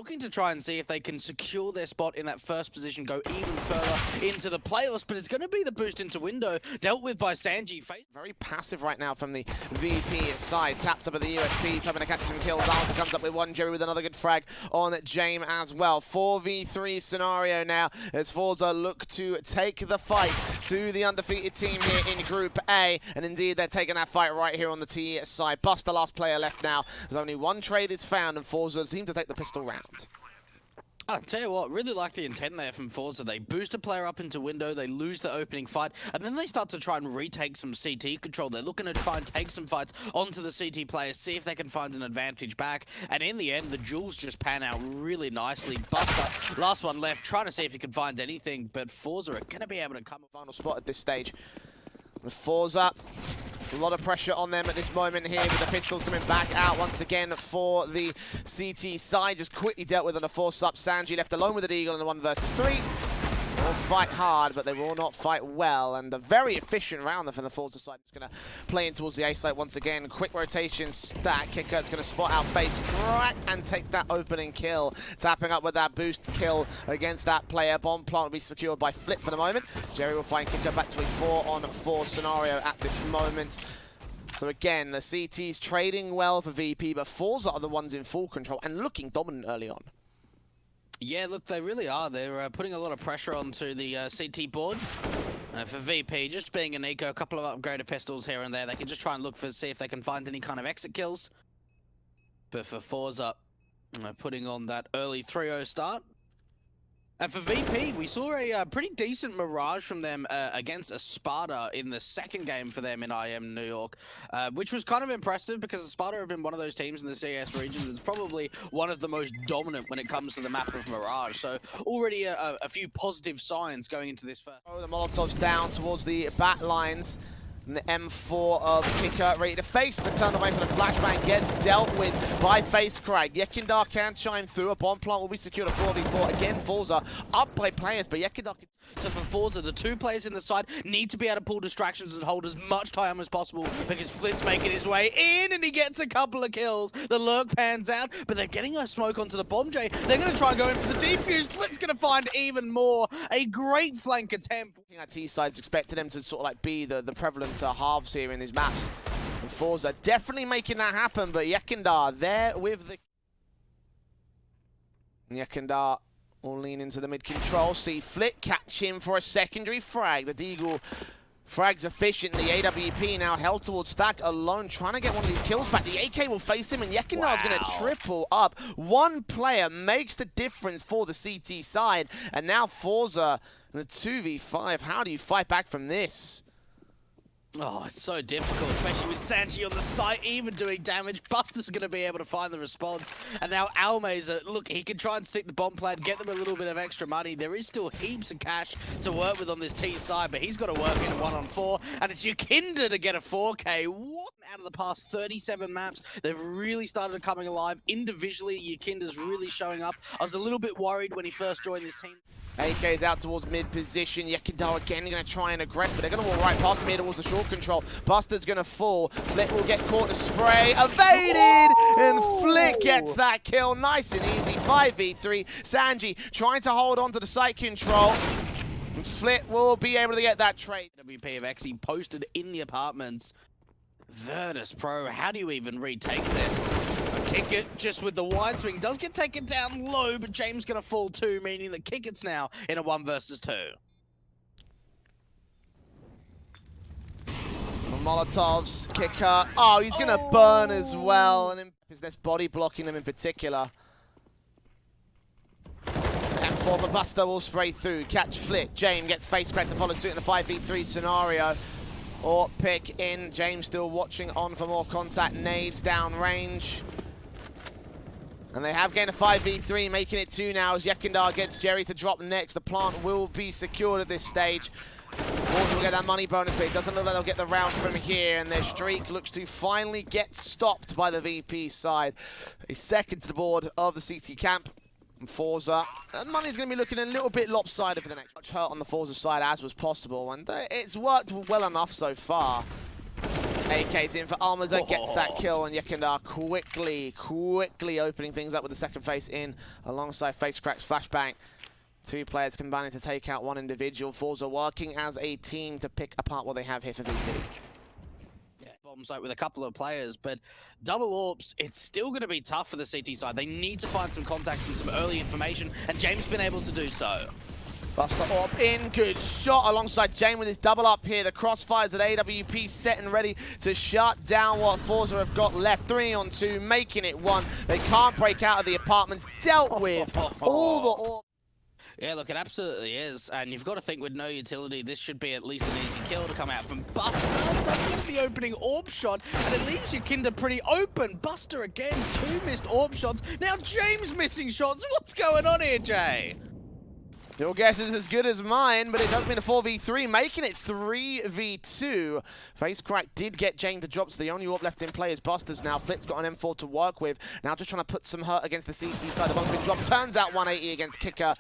looking to try and see if they can secure their spot in that first position, go even further into the playoffs, but it's going to be the boost into window, dealt with by Sanji. Very passive right now from the VP side. Taps up at the USPs, hoping to catch some kills. Alza comes up with one, Jerry with another good frag on James as well. 4v3 scenario now as Forze look to take the fight to the undefeated team here in Group A, and indeed they're taking that fight right here on the T side. Bust, the last player left now. There's only one trade is found, and Forze seem to take the pistol round. I'll tell you what, really like the intent there from Forza. They boost a player up into window, they lose the opening fight, and then they start to try and retake some CT control. They're looking to try and take some fights onto the CT players, see if they can find an advantage back, and in the end, the duels just pan out really nicely. Buster, last one left, trying to see if he can find anything, but Forza are going to be able to come final spot at this stage. With Forza, a lot of pressure on them at this moment here, with the pistols coming back out once again for the CT side. Just quickly dealt with on a force up. Sanji left alone with an Eagle in the 1 versus 3. Will fight hard, but they will not fight well. And a very efficient round from the Forza side. It's going to play in towards the A site once again. Quick rotation, stack. Kicker, it's going to spot out base, crack, and take that opening kill. Tapping up with that boost kill against that player. Bomb plant will be secured by Flip for the moment. Jerry will find Kicker back to a 4-on-4 scenario at this moment. So again, the CT's trading well for VP, but Forza are the ones in full control and looking dominant early on. Yeah, look, they really are. They're putting a lot of pressure onto the CT board. For VP, just being an eco, a couple of upgraded pistols here and there, they can just try and look for, see if they can find any kind of exit kills. But for Forza, putting on that early 3-0 start. And for VP, we saw a pretty decent Mirage from them against a Sparta in the second game for them in IEM New York, which was kind of impressive because Sparta have been one of those teams in the CS region that's probably one of the most dominant when it comes to the map of Mirage. So already a few positive signs going into this first. Oh, the Molotov's down towards the back lines. And the M4 of Kicker ready to face, but turned away from the flashbang, gets dealt with by Face Crag. Yekindar can chime through. A bomb plant will be secured at 4v4. Again, Forza up by players, but Yekindar can... So for Forza, the two players in the side need to be able to pull distractions and hold as much time as possible because Flit's making his way in and he gets a couple of kills. The lurk pans out, but they're getting a smoke onto the bomb J. They're going to try and go in for the defuse. Flit's going to find even more. A great flank attempt. At T-sides expected them to sort of like be the prevalent halves here in these maps. And Forza definitely making that happen, but Yekindar there with the... Yekindar will lean into the mid-control, see Flit catch him for a secondary frag. The Deagle frags efficiently. AWP now held towards Stack alone, trying to get one of these kills back. The AK will face him, and Yekindar's going to triple up. One player makes the difference for the CT side, and now Forza in a 2v5. How do you fight back from this? Oh, it's so difficult, especially with Sanji on the site, even doing damage. Buster's going to be able to find the response. And now Almeza, look, he can try and stick the bomb plant, get them a little bit of extra money. There is still heaps of cash to work with on this T side, but he's got to work in a 1-on-4. And it's Yakinda to get a 4K. What? Out of the past 37 maps, they've really started coming alive. Individually, Yakinda's really showing up. I was a little bit worried when he first joined this team. AK's out towards mid-position. Yekindar again going to try and aggress, but they're going to walk right past him here towards the short control. Buster's going to fall. Flick will get caught in the spray. Evaded! And Flick gets that kill. Nice and easy. 5v3. Sanji trying to hold on to the site control. And Flick will be able to get that trade. WP of Xe posted in the apartments. Virtus.pro, how do you even retake this? Kick it just with the wide swing. Does get taken down low, but James going to fall too, meaning that Kick It's now in a 1 versus 2. Molotovs, Kicker. Oh, he's going to burn as well. And is this body blocking them in particular? And for the Buster will spray through. Catch Flit. James gets face cracked to follow suit in a 5v3 scenario. Or pick in. James still watching on for more contact. Nades down range. And they have gained a 5v3, making it 2 now as Yekindar gets Jerry to drop next. The plant will be secured at this stage. Forza will get that money bonus, but it doesn't look like they'll get the round from here, and their streak looks to finally get stopped by the VP side. A second to the board of the CT camp. And Forza, money's going to be looking a little bit lopsided for the next. Much hurt on the Forza side as was possible, and it's worked well enough so far. AK's in for Almaza, gets that kill, and Yekindar quickly opening things up with the second face in alongside Face Crack's flashbang. Two players combining to take out one individual. Forze working as a team to pick apart what they have here for VP. Yeah, bombs like with a couple of players, but double AWPs, it's still going to be tough for the CT side. They need to find some contacts and some early information, and James been able to do so. Buster AWP in, good shot alongside Jane with his double up here. The crossfires at AWP set and ready to shut down what Forze have got left. 3 on 2, making it 1. They can't break out of the apartments. Dealt with all the AWP. Yeah, look, it absolutely is. And you've got to think with no utility, this should be at least an easy kill to come out from Buster. Doesn't get the opening AWP shot, and it leaves your Kinder pretty open. Buster again, 2 missed AWP shots. Now James missing shots. What's going on here, Jay? Your guess is as good as mine, but it does mean a 4v3, making it 3v2. Face Crack did get Jane to drop, so the only AWP left in play is Buster's now. Flit's got an M4 to work with. Now just trying to put some hurt against the CT side. The bomb's been dropped. Turns out 180 against Kicker.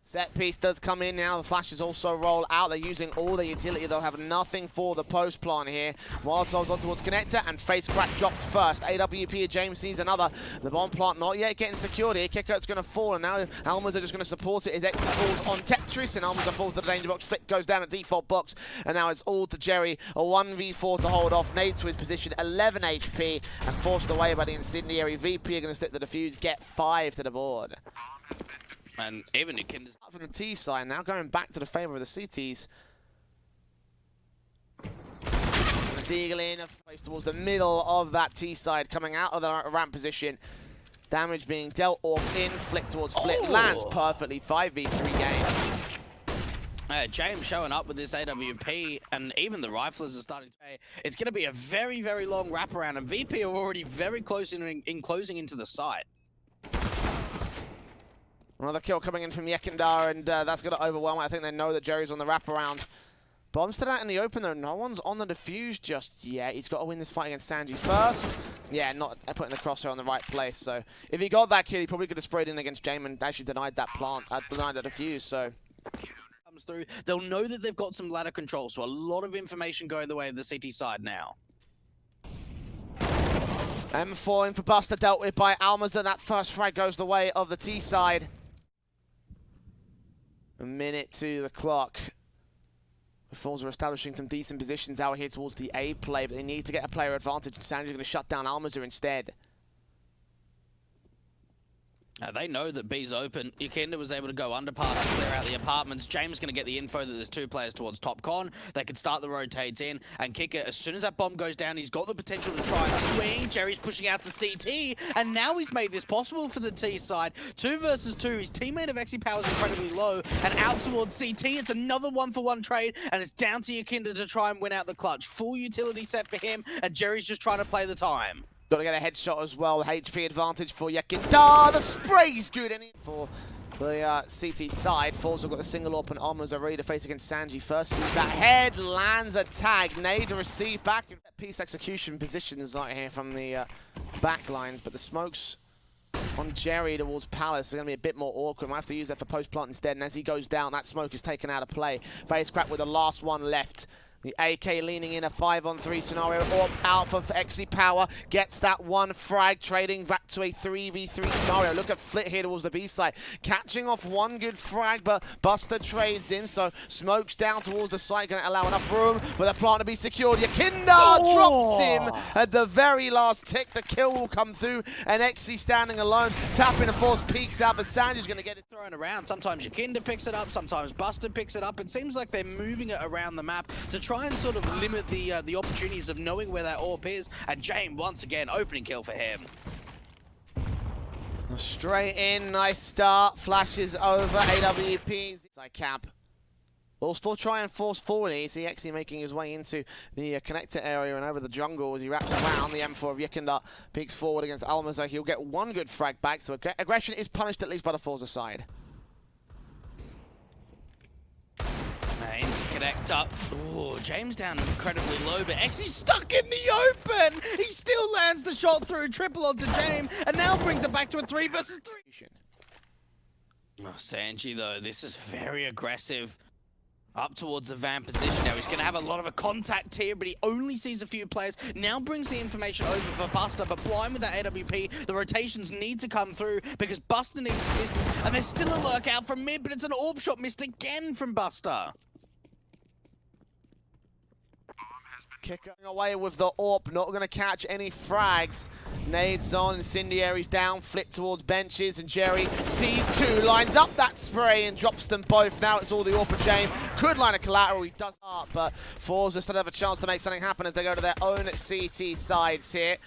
Set piece does come in now. The flashes also roll out. They're using all their utility. They'll have nothing for the post plant here. Molotov's on towards Connector, and Face Crack drops first. AWP, James sees another. The bomb plant not yet getting secured here. Kicker's going to fall, and now Almas are just going to support it. His exit falls on Tetris, and Almas falls to the danger box. Flick goes down at default box, and now it's all to Jerry. A 1v4 to hold off. Nade to his position, 11 HP, and forced away by the incendiary. VP are going to stick the defuse, get 5 to the board. And even the Kinder's from the T side now, going back to the favor of the CTs. Deagle in, place towards the middle of that T side, coming out of the ramp position. Damage being dealt off in, Flick towards Flick, lands perfectly, 5v3 game. James showing up with this AWP, and even the riflers are starting to pay. It's going to be a very, very long wraparound, and VP are already very close in closing into the site. Another kill coming in from Yekindar, and that's going to overwhelm it. I think they know that Jerry's on the wraparound. Bombs to that in the open, though. No one's on the defuse just yet. He's got to win this fight against Sanji first. Yeah, not putting the crosshair on the right place. So if he got that kill, he probably could have sprayed in against Jamin and actually denied that plant, denied the defuse. So comes through, they'll know that they've got some ladder control. So a lot of information going the way of the CT side now. M4 in for Buster, dealt with by Almaza. That first frag goes the way of the T side. A minute to the clock. The Forze are establishing some decent positions out here towards the A play, but they need to get a player advantage, and Sanji's going to shut down Almaza instead. They know that B's open. Yekindar was able to go under pass to clear out the apartments. James going to get the info that there's 2 players towards top con. They can start the rotates in. And Kicker, as soon as that bomb goes down, he's got the potential to try and swing. Jerry's pushing out to CT. And now he's made this possible for the T side. 2 versus 2. His teammate of Exi Power is incredibly low. And out towards CT. It's another 1-for-1 trade. And it's down to Yekindar to try and win out the clutch. Full utility set for him. And Jerry's just trying to play the time. Got to get a headshot as well. HP advantage for Yekindar. The spray's good for the CT side. Forze have got the single open. Almas are ready to face against Sanji. First sees that head, lands a tag. Nade to receive back. Piece execution positions right here from the back lines, but the smokes on Jerry towards Palace are going to be a bit more awkward. We'll have to use that for post plant instead. And as he goes down, that smoke is taken out of play. Face Crack with the last one left. The AK leaning in a 5-on-3 scenario, or out for XC Power, gets that one frag, trading back to a 3v3 scenario. Look at Flit here towards the B side, catching off one good frag, but Buster trades in, so smokes down towards the site, going to allow enough room for the plant to be secured. Yekindar drops him at the very last tick. The kill will come through, and XC standing alone, tapping the Force, peeks out, but Sanji's going to get it thrown around. Sometimes Yekindar picks it up, sometimes Buster picks it up. It seems like they're moving it around the map to try and sort of limit the opportunities of knowing where that AWP is. And James, once again, opening kill for him. Straight in, nice start. Flashes over AWP's inside cap. Will still try and force forward. He's actually making his way into the connector area and over the jungle as he wraps around. The M4 of Yekindar peeks forward against Almaza. He'll get one good frag back, so aggression is punished at least by the Forza side. Interconnect up. Oh, James down incredibly low, but Xy's stuck in the open. He still lands the shot through, triple onto James, and now brings it back to a 3 versus 3. Oh, Sanji, though, this is very aggressive. Up towards the van position now. He's going to have a lot of a contact here, but he only sees a few players. Now brings the information over for Buster, but blind with that AWP, the rotations need to come through because Buster needs assistance, and there's still a lurk out from mid, but it's an orb shot missed again from Buster. Kicker away with the AWP, not going to catch any frags. Nades on, incendiaries down, flick towards benches, and Jerry sees two, lines up that spray and drops them both. Now it's all the AWP of James. Could line a collateral, he does not, but Forze still have a chance to make something happen as they go to their own CT sides here.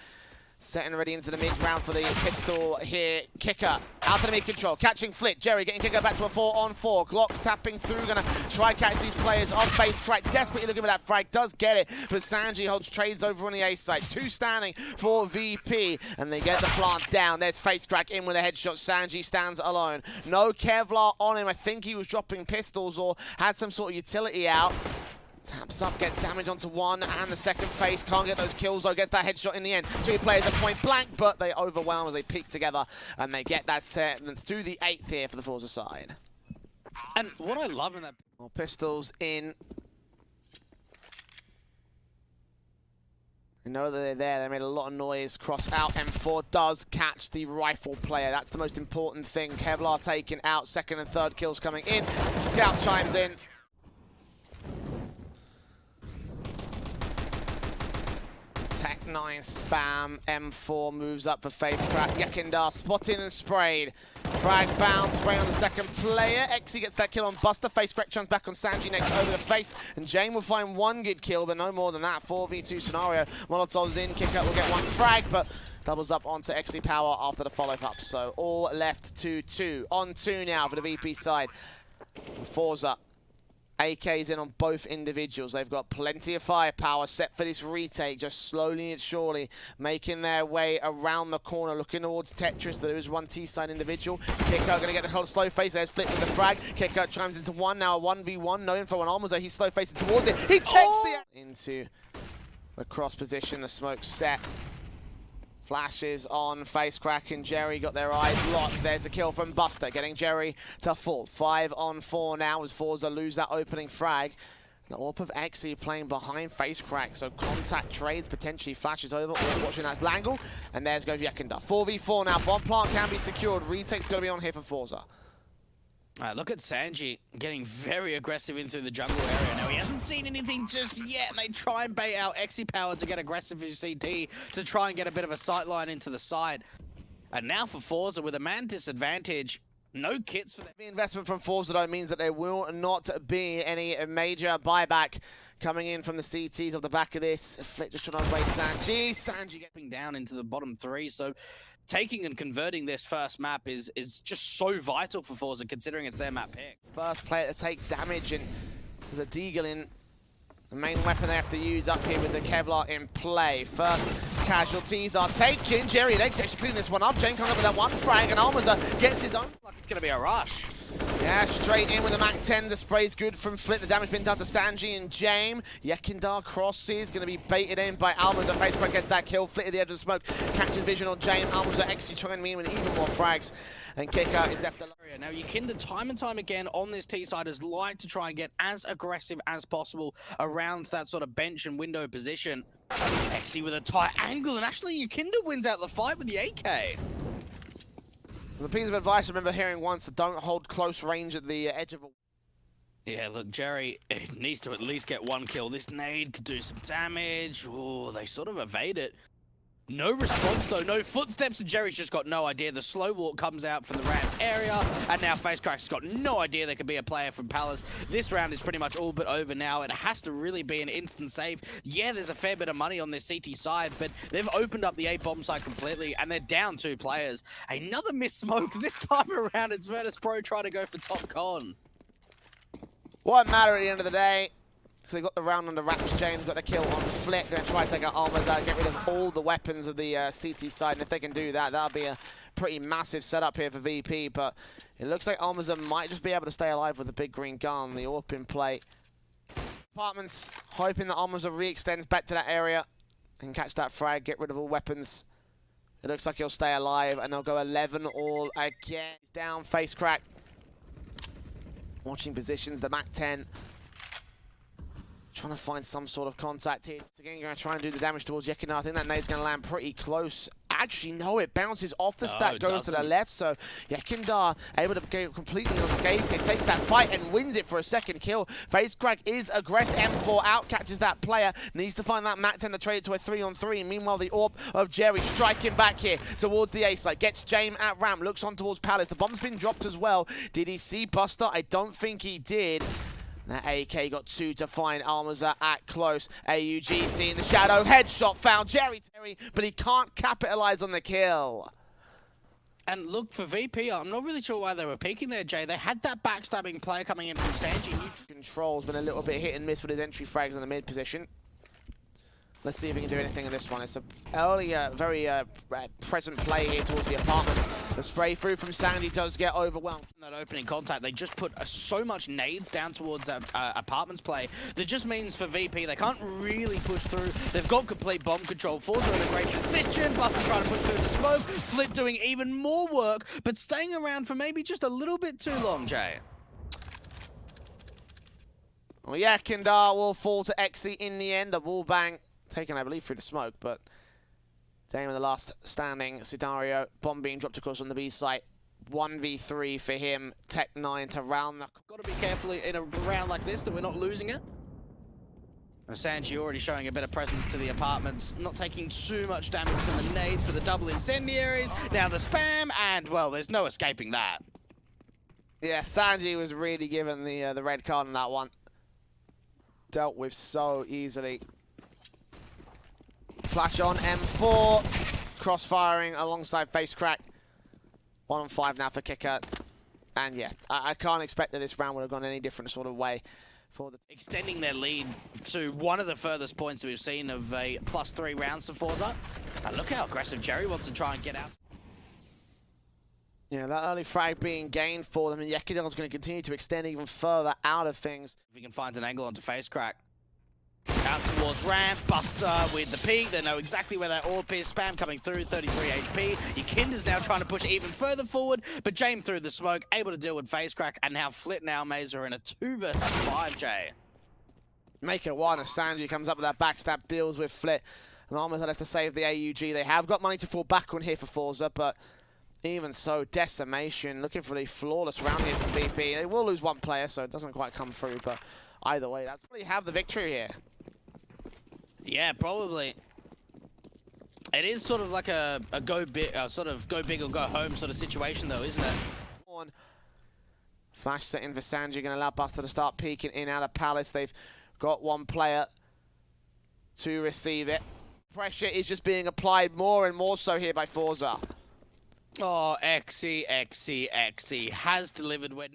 Setting ready into the mid-round for the pistol here. Kicker out to the mid-control, catching Flit. Jerry getting Kicker back to a 4-on-4. Glocks tapping through, gonna try catch these players on base. Crack desperately looking for that frag, does get it, but Sanji holds trades over on the A side. Two standing for VP, and they get the plant down. There's Face Crack in with a headshot. Sanji stands alone. No Kevlar on him. I think he was dropping pistols or had some sort of utility out. Taps up, gets damage onto one and the second face. Can't get those kills though, gets that headshot in the end. Two players at point blank, but they overwhelm as they peek together and they get that set and then through the 8th here for the Forza side. And what I love in that... More pistols in. You know that they're there, they made a lot of noise. Cross out, M4 does catch the rifle player. That's the most important thing. Kevlar taken out, second and third kills coming in. Scout chimes in. Tech 9 spam, M4 moves up for Face Crack. Yekindar spotted and sprayed. Frag found, spray on the second player. Exy gets that kill on Buster. Face Crack chums back on Sanji next over the face. And Jane will find one good kill, but no more than that. 4v2 scenario. Molotov's in, Kicker will get one frag, but doubles up onto Exy Power after the follow-up. So all left 2-2. On 2 now for the VP side. Forza. AK's in on both individuals. They've got plenty of firepower set for this retake, just slowly and surely making their way around the corner, looking towards Tetris. There is one T-side individual. Kicker going to get the whole slow face. There's Flip with the frag. Kicker chimes into one, now a 1v1. No info on Almozo. He's slow facing towards it. He checks the... Into the cross position, the smoke set. Flashes on Face Crack and Jerry got their eyes locked. There's a kill from Buster, getting Jerry to fall. 5-on-4 now as Forza lose that opening frag. The AWP of Exy playing behind Face Crack, so contact trades potentially flashes over. Watching that Langle, and there's goes Yekindar. 4v4 now. Bomb plant can be secured. Retake's got to be on here for Forza. Look at Sanji getting very aggressive in through the jungle area. Now, he hasn't seen anything just yet, and they try and bait out Exy Power to get aggressive with CT to try and get a bit of a sight line into the side. And now for Forza with a man disadvantage, no kits for them. The investment from Forza though means that there will not be any major buyback coming in from the CTs off the back of this. Flick just trying to wait Sanji Getting down into the bottom 3, so taking and converting this first map is just so vital for Forza, considering it's their map pick. First player to take damage, and the Deagle in the main weapon they have to use up here with the Kevlar in play. First casualties are taken. Jerry and X actually clean this one up. Jane comes up with that one frag, and Almaza gets his own. Like it's going to be a rush. Yeah, straight in with the Mac 10. The spray's good from Flit. The damage been done to Sanji and Jame. Yekindar crosses, going to be baited in by Almaza. Face Crack gets that kill. Flit at the edge of the smoke, catches vision on Jame. Almaza actually trying to in with even more frags. And Kicker is left alone. Now, Yekindar time and time again on this T-side has liked to try and get as aggressive as possible around that sort of bench and window position. Exy with a tight angle, and actually Yekindar wins out the fight with the AK. The piece of advice I remember hearing once: don't hold close range at the edge of a... Yeah, look, Jerry needs to at least get one kill. This nade could do some damage. Oh, they sort of evade it. No response though, no footsteps, and Jerry's just got no idea. The slow walk comes out from the ramp area, and now Face Crack's got no idea there could be a player from Palace. This round is pretty much all but over now. It has to really be an instant save. Yeah, there's a fair bit of money on this CT side, but they've opened up the A bomb site completely, and they're down 2 players. Another missed smoke. This time around, it's Virtus.pro trying to go for top con. Won't matter at the end of the day. So they got the round on the wraps. James got the kill on Flick. Going to try to take out Armors out, get rid of all the weapons of the CT side. And if they can do that, that'll be a pretty massive setup here for VP. But it looks like Armors might just be able to stay alive with the big green gun. The AWP in play. Apartments hoping that Armors re-extends back to that area and catch that frag, get rid of all weapons. It looks like he'll stay alive, and they'll go 11 all again. He's down, Face Crack. Watching positions, the Mac 10. Trying to find some sort of contact here. Again, going to try and do the damage towards Yekindar. I think that nade's going to land pretty close. Actually, no, it bounces off the stack, goes to the left. So Yekindar able to go completely unscathed. It takes that fight and wins it for a second kill. FaceCrack is aggressed. M4 out, catches that player. Needs to find that Mac 10 to trade it to a 3-on-3. Meanwhile, the AWP of Jerry striking back here towards the A side. Gets James at ramp, looks on towards Palace. The bomb's been dropped as well. Did he see Buster? I don't think he did. That AK got 2 to find. Almaza at close. AUG seeing the shadow. Headshot found Jerry, but he can't capitalize on the kill. And look, for VP, I'm not really sure why they were peeking there, Jay. They had that backstabbing player coming in from Sanji. Control's been a little bit hit and miss with his entry frags in the mid position. Let's see if we can do anything in this one. It's a early, very present play here towards the apartments. The spray through from Sandy does get overwhelmed. That opening contact, they just put so much nades down towards apartments play. That just means for VP, they can't really push through. They've got complete bomb control. Forze are in a great position. Buster trying to push through the smoke. Flip doing even more work, but staying around for maybe just a little bit too long, Jay. Well, Yekindar will fall to Exy in the end. A wall bang taken, I believe, through the smoke, but Dame in the last standing scenario. Bomb being dropped, of course, on the B site. 1v3 for him. Tech 9 to round the... Got to be careful in a round like this that we're not losing it. Sanji already showing a bit of presence to the apartments, not taking too much damage from the nades for the double incendiaries. Now the spam, and, well, there's no escaping that. Yeah, Sanji was really given the red card on that one. Dealt with so easily. Flash on, M4, cross-firing alongside FaceCrack. 1-on-5 now for Kicker. And yeah, I can't expect that this round would have gone any different sort of way. For the extending their lead to one of the furthest points we've seen of a +3 rounds for Forza. And look how aggressive Jerry wants to try and get out. Yeah, that early frag being gained for them, and Yekidar's going to continue to extend even further out of things. If we can find an angle onto FaceCrack. Out towards ramp, Buster with the peak. They know exactly where that AWP is. Spam coming through, 33 HP. Yakinda's now trying to push even further forward, but James through the smoke, able to deal with FaceCrack, and now Flit now Mazer in a 2 versus 5, Jay. Make it 1 as Sanji comes up with that backstab, deals with Flit. And almost left to save the AUG. They have got money to fall back on here for Forza, but even so, Decimation looking for the flawless round here from VP. They will lose 1 player, so it doesn't quite come through, but either way, that's really have the victory here. Yeah, probably. It is sort of like a go big, sort of go big or go home sort of situation, though, isn't it? Flash set in for Sanji, going to allow Buster to start peeking in out of Palace. They've got 1 player to receive it. Pressure is just being applied more and more so here by Forza. Oh, Exy has delivered when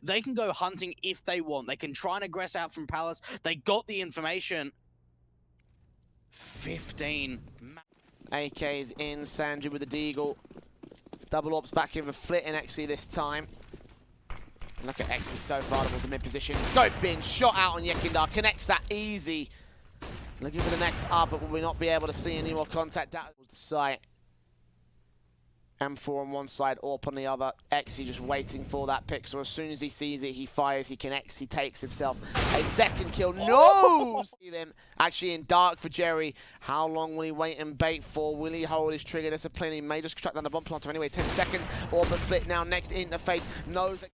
they can go hunting if they want. They can try and aggress out from Palace. They got the information. 15. AK's in, Sanji with the Deagle. Double ops back in for Flit and Exy this time. Look at Exy so far towards the mid position. Scope being shot out on Yekindar. Connects that easy. Looking for the next up, but will we not be able to see any more contact out towards the site? M4 on one side, AWP on the other. Exy just waiting for that pick. So as soon as he sees it, he fires, he connects, he takes himself a second kill. No! See them actually in dark for Jerry. How long will he wait and bait for? Will he hold his trigger? There's a plenty. May just track down the bomb planter anyway. 10 seconds. AWP and Flit now next interface. Knows that.